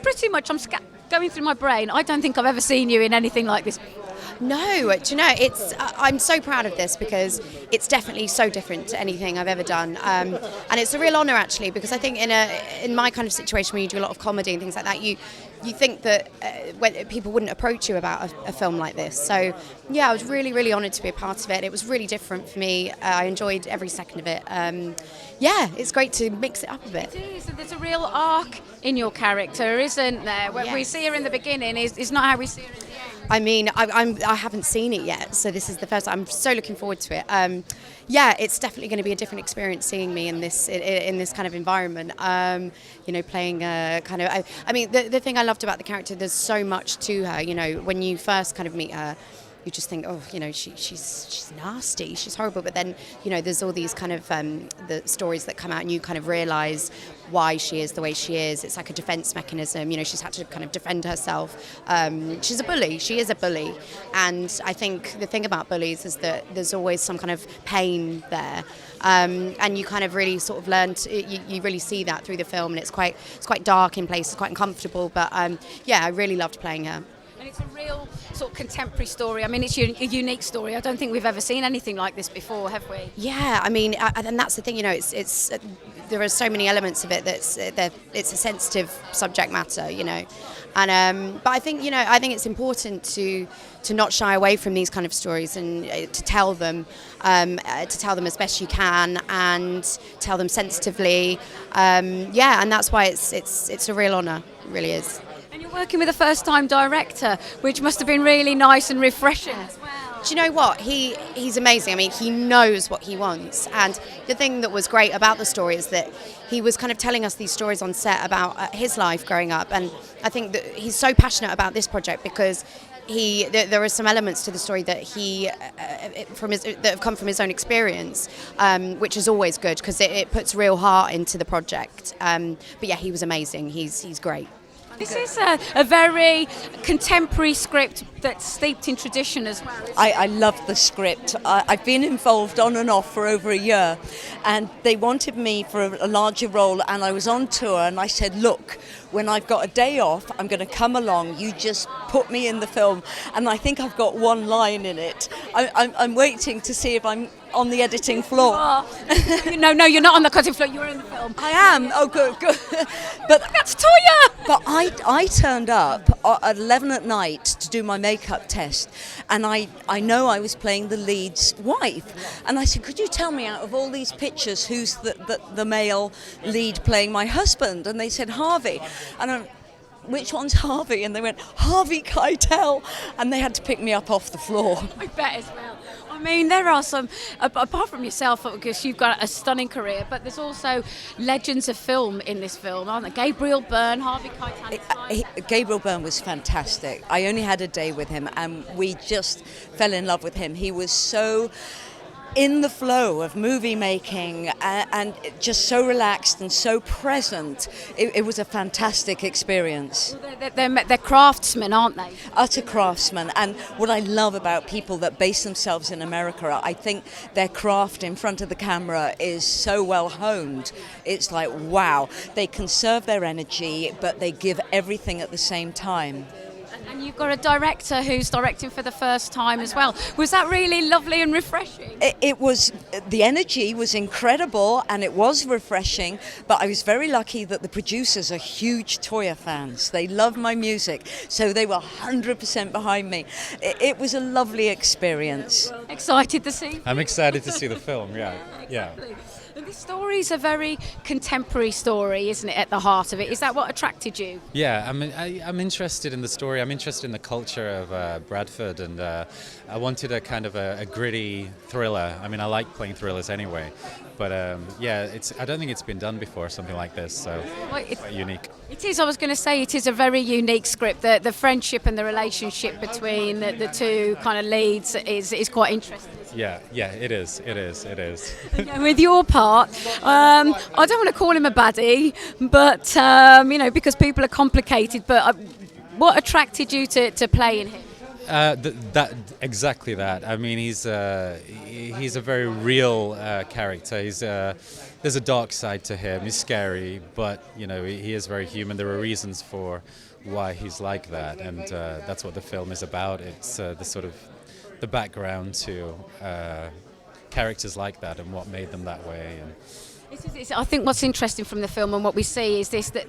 pretty much, going through my brain, I don't think I've ever seen you in anything like this. No, do you know, I'm so proud of this because it's definitely so different to anything I've ever done, and it's a real honour actually, because I think in my kind of situation where you do a lot of comedy and things like that, you think that when people wouldn't approach you about a film like this. So yeah, I was really, really honoured to be a part of it. It was really different for me. I enjoyed every second of it. Yeah, it's great to mix it up a bit. It is. There's a real arc in your character, isn't there? When we see her in the beginning is not how we see her in the end. I mean, I haven't seen it yet, so this is the first time. I'm so looking forward to it. Yeah, it's definitely going to be a different experience seeing me in this kind of environment. You know, playing kind of. I mean, the thing I loved about the character, there's so much to her. You know, when you first kind of meet her, you just think, oh, you know, she's nasty, she's horrible. But then, you know, there's all these kind of the stories that come out, and you kind of realise why she is the way she is. It's like a defence mechanism. You know, she's had to kind of defend herself. She's a bully. She is a bully. And I think the thing about bullies is that there's always some kind of pain there. And you kind of really sort of learn you really see that through the film, and it's quite dark in places, quite uncomfortable. But yeah, I really loved playing her. And it's a real sort of contemporary story. I mean, it's a unique story. I don't think we've ever seen anything like this before, have we? Yeah, I mean, and that's the thing. You know, it's there are so many elements of it that's it's a sensitive subject matter. You know, and but I think it's important to not shy away from these kind of stories and to tell them as best you can and tell them sensitively. Yeah, and that's why it's a real honour. It really is. And you're working with a first-time director, which must have been really nice and refreshing as well. Do you know what? He's amazing. I mean, he knows what he wants. And the thing that was great about the story is that he was kind of telling us these stories on set about his life growing up. And I think that he's so passionate about this project because there are some elements to the story that that have come from his own experience, which is always good because it puts real heart into the project. But yeah, he was amazing. He's great. This is a very contemporary script that's steeped in tradition as well. I love the script. I've been involved on and off for over a year, and they wanted me for a larger role, and I was on tour, and I said, look, when I've got a day off, I'm going to come along. You just put me in the film, and I think I've got one line in it. I'm waiting to see if I'm on the editing floor. No, you're not on the cutting floor. You're in the film. I am. Oh, good. But that's Toya. But I turned up at 11 at night to do my makeup test, and I know I was playing the lead's wife, and I said, could you tell me out of all these pictures who's the male lead playing my husband? And they said Harvey, and I, which one's Harvey? And they went, Harvey Keitel, and they had to pick me up off the floor. I bet as well. I mean, there are some, apart from yourself, because you've got a stunning career, but there's also legends of film in this film, aren't there? Gabriel Byrne, Harvey Keitel. Gabriel Byrne was fantastic. I only had a day with him, and we just fell in love with him. He was so in the flow of movie making and just so relaxed and so present. It was a fantastic experience. Well, they're craftsmen, aren't they? Utter craftsmen. And what I love about people that base themselves in America, I think their craft in front of the camera is so well honed. It's like, wow, they conserve their energy, but they give everything at the same time. And you've got a director who's directing for the first time as well. Was that really lovely and refreshing? It was. The energy was incredible and it was refreshing, but I was very lucky that the producers are huge Toya fans. They love my music, so they were 100% behind me. It was a lovely experience. Excited to see? I'm excited to see the film, yeah. The story's a very contemporary story, isn't it, at the heart of it? Is that what attracted you? Yeah, I'm interested in the story. I'm interested in the culture of Bradford, and I wanted a kind of a gritty thriller. I mean, I like playing thrillers anyway, but yeah, I don't think it's been done before, something like this, so it's quite unique. It is. I was going to say it is a very unique script. The friendship and the relationship between the two kind of leads is quite interesting. Yeah, it is. And with your part, I don't want to call him a baddie, but because people are complicated. But what attracted you to playing him? Exactly that. I mean, he's a very real character. There's there's a dark side to him. He's scary, but he is very human. There are reasons for why he's like that, and that's what the film is about. It's the sort of the background to characters like that and what made them that way. And I think what's interesting from the film and what we see is this, that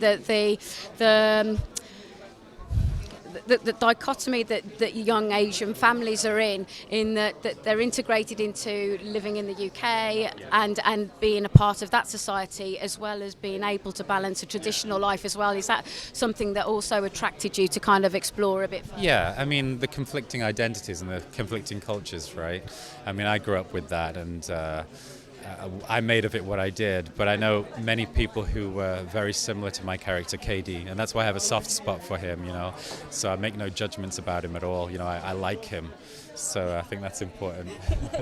the dichotomy that young Asian families are in that they're integrated into living in the UK and being a part of that society, as well as being able to balance a traditional life as well. Is that something that also attracted you to kind of explore a bit further? Yeah, I mean, the conflicting identities and the conflicting cultures, right? I mean, I grew up with that, and I made of it what I did, but I know many people who were very similar to my character KD, and that's why I have a soft spot for him, so I make no judgments about him at all. I like him, so I think that's important.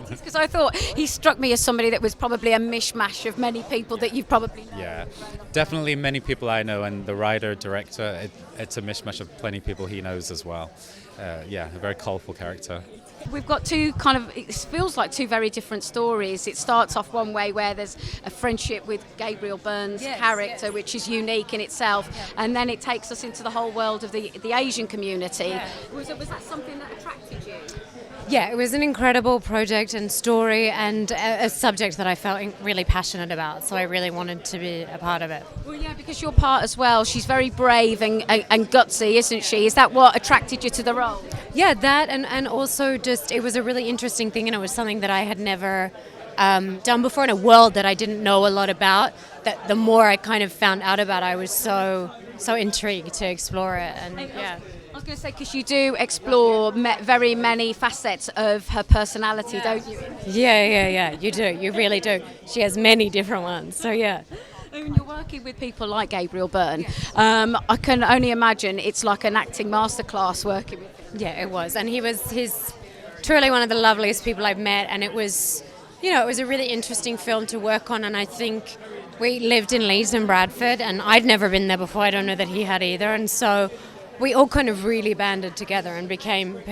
Because I thought he struck me as somebody that was probably a mishmash of many people that you've probably known. Yeah, definitely many people I know, and the writer, director, it's a mishmash of plenty of people he knows as well. A very colourful character. We've got it feels like two very different stories. It starts off one way where there's a friendship with Gabriel Byrne's character, which is unique in itself, and then it takes us into the whole world of the Asian community. Yeah. Was that something that attracted you? Yeah, it was an incredible project and story, and a subject that I felt really passionate about, so I really wanted to be a part of it. Well, yeah, because your part as well, she's very brave and gutsy, isn't she? Is that what attracted you to the role? Yeah, that, and also just, it was a really interesting thing, and it was something that I had never done before in a world that I didn't know a lot about. That the more I kind of found out about, I was so intrigued to explore it, and yeah. I was going to say, because you do explore very many facets of her personality, don't you? Yeah, you do. You really do. She has many different ones, so yeah. When you're working with people like Gabriel Byrne, I can only imagine it's like an acting masterclass working with him. Yeah, it was. And he's truly one of the loveliest people I've met, and it was a really interesting film to work on, and I think we lived in Leeds and Bradford, and I'd never been there before. I don't know that he had either, and so we all kind of really banded together and became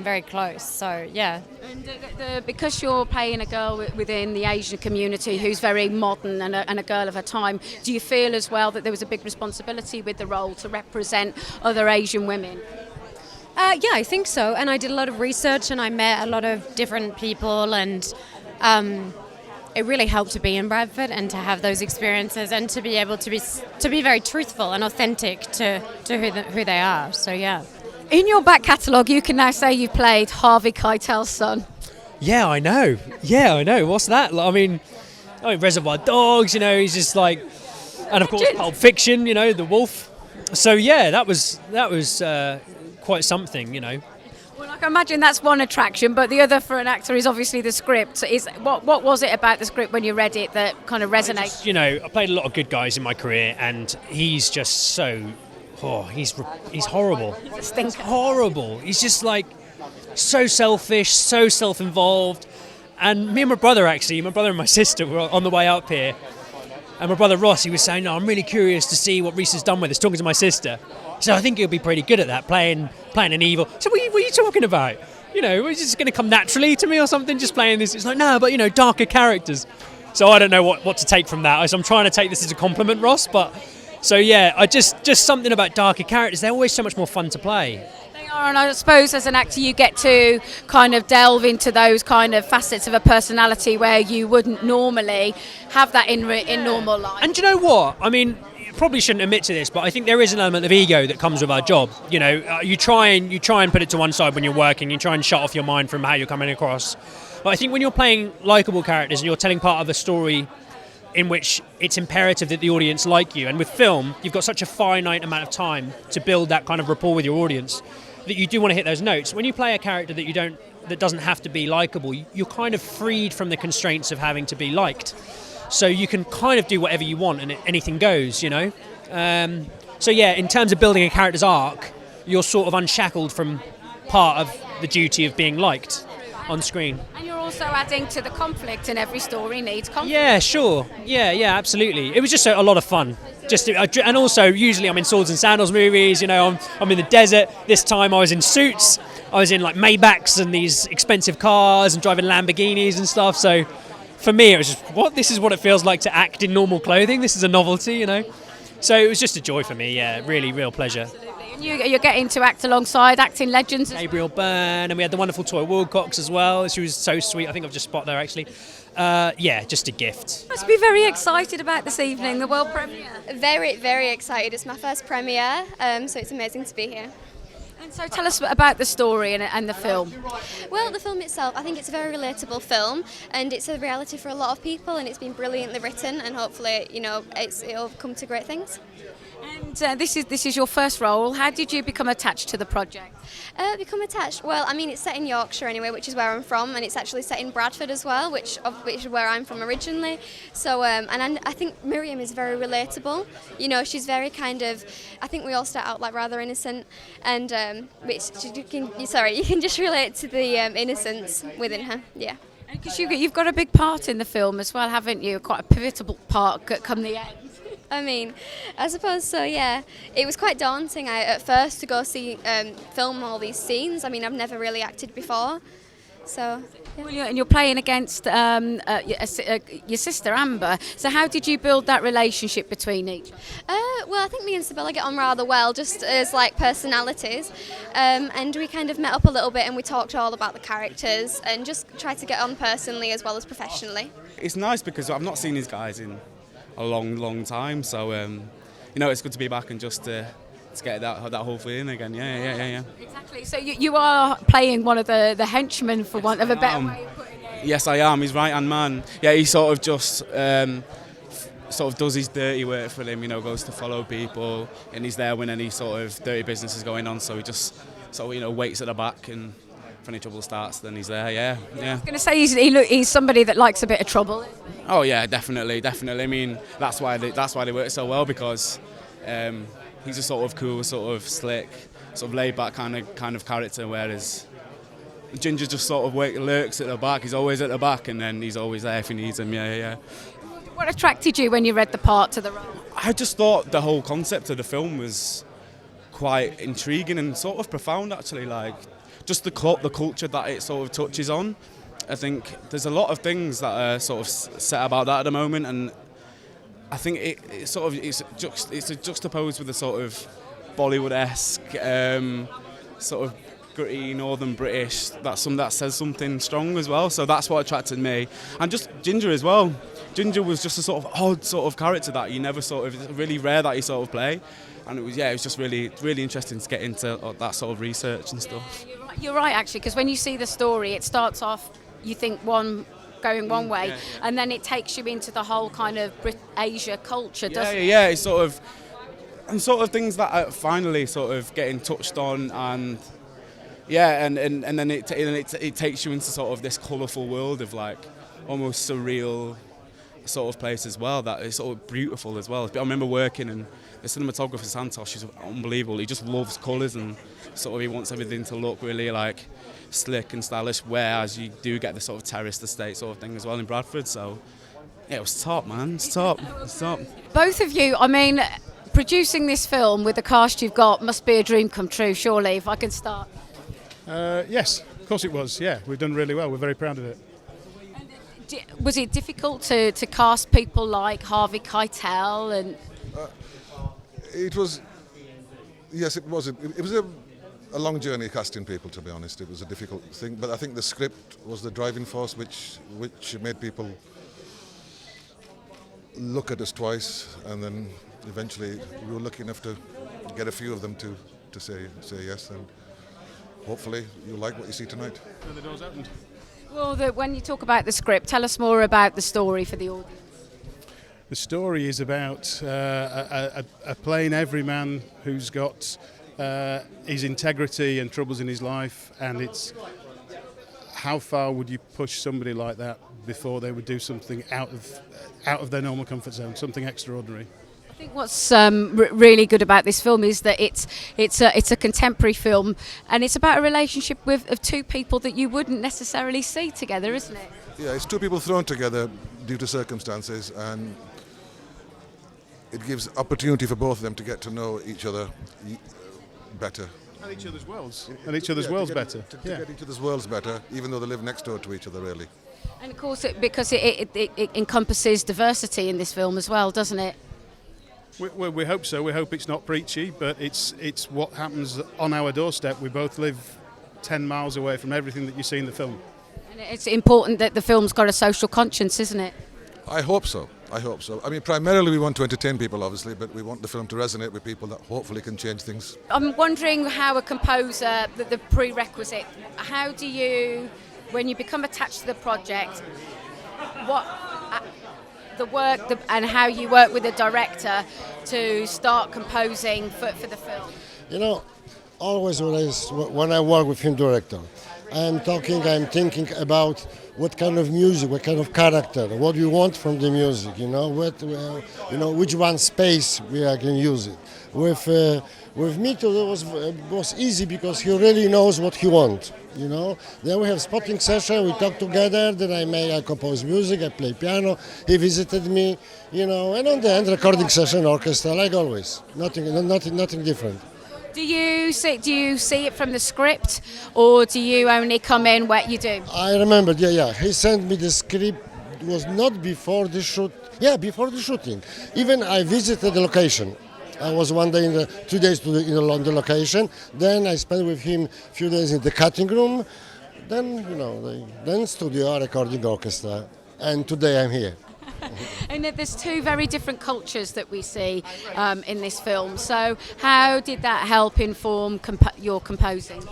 very close. So yeah. And because you're playing a girl within the Asian community who's very modern and a girl of her time, do you feel as well that there was a big responsibility with the role to represent other Asian women? Yeah, I think so. And I did a lot of research, and I met a lot of different people, and it really helped to be in Bradford and to have those experiences and to be able to be very truthful and authentic to who they are. So yeah. In your back catalogue, you can now say you played Harvey Keitel's son. Yeah, I know. What's that? I mean, Reservoir Dogs. He's just like, and of course Pulp Fiction. The wolf. So yeah, that was quite something. Well, I can imagine that's one attraction, but the other for an actor is obviously the script. What was it about the script when you read it that kind of resonated? I played a lot of good guys in my career, and he's just so, he's horrible. He's a stinker. He's horrible. He's just like so selfish, so self-involved. And me and my brother and my sister were on the way up here, and my brother Ross, he was saying, "No, I'm really curious to see what Reece has done with this." Talking to my sister. So I think he'll be pretty good at that, playing an evil. So what are you talking about? Is this going to come naturally to me or something, just playing this? It's like, no, but, darker characters. So I don't know what to take from that. I'm trying to take this as a compliment, Ross. But, so yeah, I just something about darker characters. They're always so much more fun to play. They are, and I suppose as an actor you get to kind of delve into those kind of facets of a personality where you wouldn't normally have that in normal life. And do you know what? I mean, probably shouldn't admit to this, but I think there is an element of ego that comes with our job. You try and put it to one side when you're working. You try and shut off your mind from how you're coming across. But I think when you're playing likeable characters and you're telling part of a story in which it's imperative that the audience like you, and with film, you've got such a finite amount of time to build that kind of rapport with your audience that you do want to hit those notes. When you play a character that doesn't have to be likeable, you're kind of freed from the constraints of having to be liked. So you can kind of do whatever you want and anything goes, So yeah, in terms of building a character's arc, you're sort of unshackled from part of the duty of being liked on screen. And you're also adding to the conflict, and every story needs conflict. Yeah, sure. Yeah, absolutely. It was just a lot of fun. And also, usually I'm in swords and sandals movies, I'm in the desert. This time I was in suits. I was in like Maybachs and these expensive cars and driving Lamborghinis and stuff, so for me, it was just, what? This is what it feels like to act in normal clothing. This is a novelty, you know. So it was just a joy for me. Yeah, really, real pleasure. And you're getting to act alongside acting legends. Gabriel Byrne, and we had the wonderful Toyah Willcox as well. She was so sweet. I think I've just spotted her actually. Yeah, just a gift. Must be very excited about this evening, the world premiere. Very, very excited. It's my first premiere, so it's amazing to be here. And so tell us about the story and the film. Well, the film itself, I think it's a very relatable film, and it's a reality for a lot of people, and it's been brilliantly written, and hopefully, you know, it'll come to great things. And this is your first role. How did you become attached to the project? Become attached? Well, I mean, it's set in Yorkshire anyway, which is where I'm from, and it's actually set in Bradford as well, which is where I'm from originally. So, and I think Miriam is very relatable. You know, she's very kind of, I think we all start out like rather innocent, and you can just relate to the innocence within her. Yeah. Because you've got a big part in the film as well, haven't you? Quite a pivotal part come the end. I mean, I suppose so, yeah. It was quite daunting at first to go film all these scenes. I mean, I've never really acted before, so... Yeah. Well, and you're playing against your sister, Amber. So how did you build that relationship between each? Well, I think me and Sibylla get on rather well, just as like personalities. And we kind of met up a little bit and we talked all about the characters and just tried to get on personally as well as professionally. It's nice because I've not seen these guys in a long time, so you know, it's good to be back and just to get that whole feeling again. Yeah. Exactly. So you are playing one of the henchmen, for want of a better way of putting it. Yes, I am. He's right hand man. Yeah, he sort of just sort of does his dirty work for him. You know, goes to follow people, and he's there when any sort of dirty business is going on. So he just waits at the back, and if any trouble starts, then he's there. Yeah. I was going to say he's somebody that likes a bit of trouble. Oh yeah, definitely. I mean, that's why they work so well, because he's a sort of cool, sort of slick, sort of laid back kind of character, whereas Ginger just sort of lurks at the back. He's always at the back, and then he's always there if he needs him. Yeah. What attracted you when you read the part to the role? I just thought the whole concept of the film was quite intriguing and sort of profound, actually. Like just the culture that it sort of touches on. I think there's a lot of things that are sort of set about that at the moment, and I think it's juxtaposed with the sort of Bollywood-esque, sort of gritty Northern British. That says something strong as well. So that's what attracted me, and just Ginger as well. Ginger was just a sort of odd sort of character that you never sort of. It's really rare that you sort of play, and it was just really interesting to get into that sort of research and stuff. Yeah, you're right actually, because when you see the story, it starts off. You think going one way, and then it takes you into the whole kind of Asia culture, doesn't it? Yeah, it's sort of things that are finally sort of getting touched on, and then it takes you into sort of this colourful world of like almost surreal sort of place as well, that is sort of beautiful as well. I remember working, and the cinematographer Santosh is unbelievable. He just loves colours, and sort of he wants everything to look really like slick and stylish, whereas you do get the sort of terraced estate sort of thing as well in Bradford. So yeah, it was top, man. It's top. Both of you, I mean, producing this film with the cast you've got must be a dream come true, surely, if I can start. Yes, of course it was. Yeah, we've done really well. We're very proud of it. Was it difficult to cast people like Harvey Keitel and? It was. Yes, it was. It was a long journey casting people, to be honest. It was a difficult thing, but I think the script was the driving force which made people look at us twice, and then eventually we were lucky enough to get a few of them to say yes, and hopefully you'll like what you see tonight. And the doors opened. Well, when you talk about the script, tell us more about the story for the audience. The story is about a plain everyman who's got his integrity and troubles in his life, and it's how far would you push somebody like that before they would do something out of their normal comfort zone, something extraordinary. I think what's really good about this film is that it's a contemporary film, and it's about a relationship of two people that you wouldn't necessarily see together, isn't it? Yeah, it's two people thrown together due to circumstances, and it gives opportunity for both of them to get to know each other better. And each other's worlds. And each other's worlds better. To get each other's worlds better, even though they live next door to each other, really. And of course, because it encompasses diversity in this film as well, doesn't it? We hope so. We hope it's not preachy, but it's what happens on our doorstep. We both live 10 miles away from everything that you see in the film. And it's important that the film's got a social conscience, isn't it? I hope so. I mean, primarily we want to entertain people, obviously, but we want the film to resonate with people that hopefully can change things. I'm wondering how a composer, the prerequisite, how do you, when you become attached to the project, what the work and how you work with the director to start composing for the film? You know, always when I work with film director, I'm thinking about what kind of music, what kind of character, what we want from the music, which one space we can use it. With Mitu, it was easy because he really knows what he wants, Then we have spotting session, we talk together, then I compose music, I play piano, he visited me, and on the end recording session, orchestra, like always, nothing different. Do you see it from the script, or do you only come in what you do? I remember, yeah. He sent me the script. It was not before the shoot. Yeah, before the shooting. Then I visited the location. I was 1 day 2 days on the location. Then I spent with him a few days in the cutting room. Then then studio, recording, orchestra, and today I'm here. And there's two very different cultures that we see in this film. So how did that help inform your composing?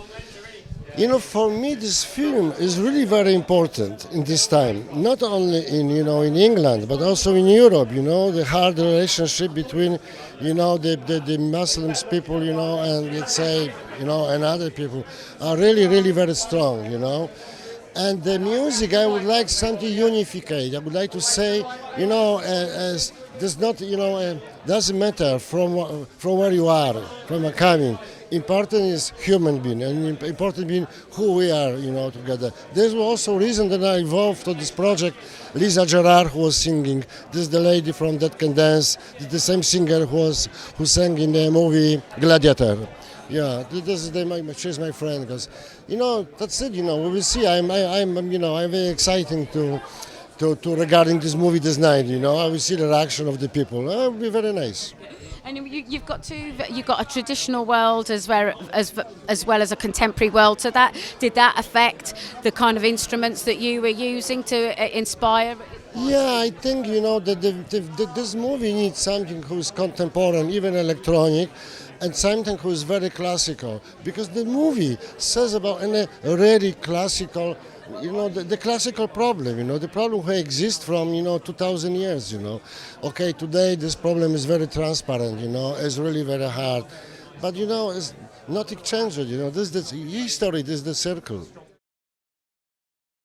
For me, this film is really very important in this time. Not only in England, but also in Europe. The hard relationship between the Muslims people, and let's say and other people are really very strong. And the music, I would like something unified. I would like to say, as does not, doesn't matter from where you are, from a coming. Important is human being, and important being who we are, together. There's also a reason that I involved to this project. Lisa Gerard, who was singing. This is the lady from That Can Dance, the same singer who sang in the movie Gladiator. Yeah, she's my friend, because that's it. We will see. I'm very excited to regarding this movie this night. I will see the reaction of the people. It will be very nice. And you've got a traditional world as well as a contemporary world. So did that affect the kind of instruments that you were using to inspire? Yeah, I think that this movie needs something who's contemporary, even electronic, and something who's very classical, because the movie says about a really classical, the classical problem, the problem who exists from 2000 years. Okay, today this problem is very transparent, it's really very hard, but it's nothing changed. This is the history, this is the circle.